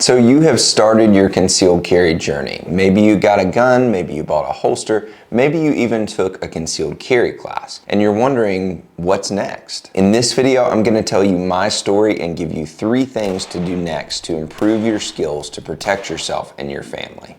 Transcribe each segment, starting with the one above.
So you have started your concealed carry journey. Maybe you got a gun, maybe you bought a holster, maybe you even took a concealed carry class, and you're wondering what's next. In this video, I'm going to tell you my story and give you 3 things to do next to improve your skills to protect yourself and your family.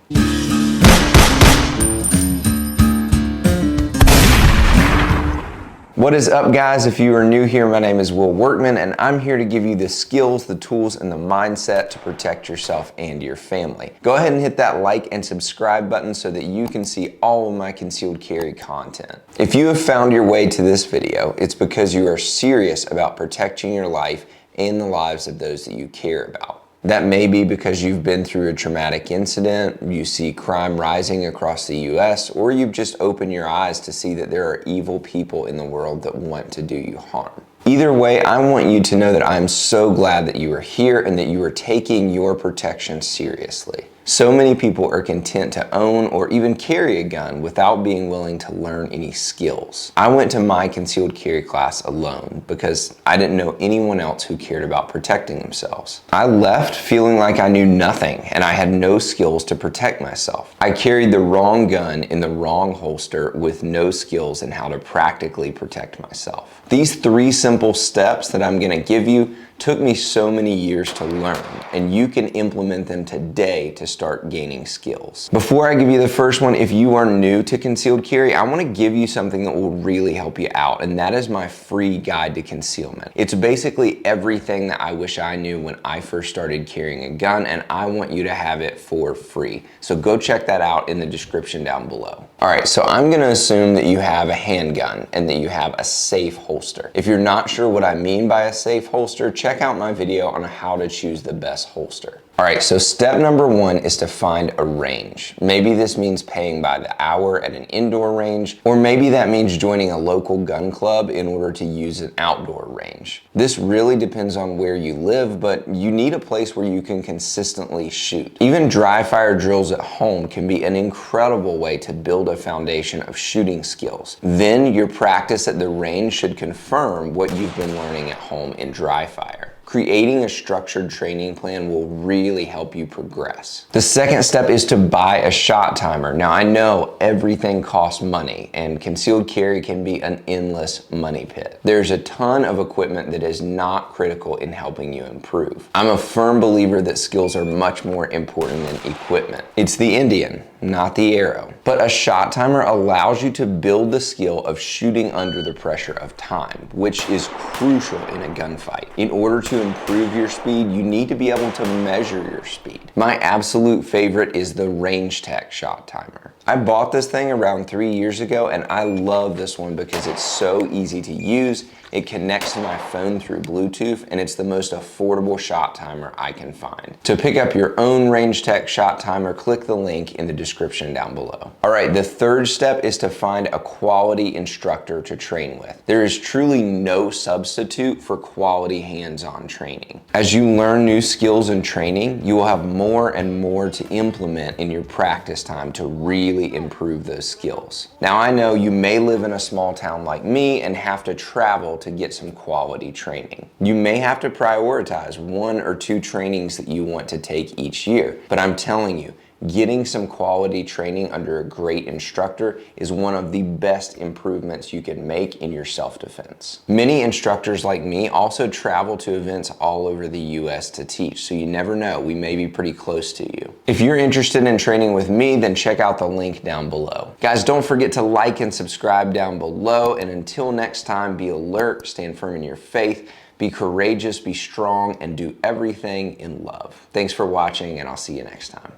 What is up, guys? If you are new here, my name is Workman, and I'm here to give you the skills, the tools, and the mindset to protect yourself and your family. Go ahead and hit that like and subscribe button so that you can see all of my concealed carry content. If you have found your way to this video, it's because you are serious about protecting your life and the lives of those that you care about. That may be because you've been through a traumatic incident, you see crime rising across the US, or you've just opened your eyes to see that there are evil people in the world that want to do you harm. Either way, I want you to know that I'm so glad that you are here and that you are taking your protection seriously. So many people are content to own or even carry a gun without being willing to learn any skills. I went to my concealed carry class alone because I didn't know anyone else who cared about protecting themselves. I left feeling like I knew nothing and I had no skills to protect myself. I carried the wrong gun in the wrong holster with no skills in how to practically protect myself. These 3 simple steps that I'm going to give you took me so many years to learn, and you can implement them today to start gaining skills. Before I give you the first one, if you are new to concealed carry, I want to give you something that will really help you out, and that is my free guide to concealment. It's basically everything that I wish I knew when I first started carrying a gun, and I want you to have it for free. So go check that out in the description down below. All right, so I'm going to assume that you have a handgun and that you have a safe holster. If you're not sure what I mean by a safe holster, check out my video on how to choose the best holster. All right, so step number 1 is to find a range. Maybe this means paying by the hour at an indoor range, or maybe that means joining a local gun club in order to use an outdoor range. This really depends on where you live, but you need a place where you can consistently shoot. Even dry fire drills at home can be an incredible way to build a foundation of shooting skills. Then your practice at the range should confirm what you've been learning at home in dry fire. Creating a structured training plan will really help you progress. The second step is to buy a shot timer. Now, I know everything costs money and concealed carry can be an endless money pit. There's a ton of equipment that is not critical in helping you improve. I'm a firm believer that skills are much more important than equipment. It's the Indian, not the arrow. But a shot timer allows you to build the skill of shooting under the pressure of time, which is crucial in a gunfight. In order to improve your speed, you need to be able to measure your speed. My absolute favorite is the Range Tech shot timer. I bought this thing around 3 years ago and I love this one because it's so easy to use. It connects to my phone through Bluetooth and it's the most affordable shot timer I can find. To pick up your own Range Tech shot timer, click the link in the description down below. All right, the third step is to find a quality instructor to train with. There is truly no substitute for quality hands-on training. As you learn new skills and training, you will have more and more to implement in your practice time to really improve those skills. Now, I know you may live in a small town like me and have to travel to get some quality training. You may have to prioritize 1 or 2 trainings that you want to take each year, but I'm telling you, getting some quality training under a great instructor is one of the best improvements you can make in your self-defense. Many instructors like me also travel to events all over the US to teach, so you never know, we may be pretty close to you. If you're interested in training with me, then check out the link down below. Guys, don't forget to like and subscribe down below, and until next time, be alert, stand firm in your faith, be courageous, be strong, and do everything in love. Thanks for watching, and I'll see you next time.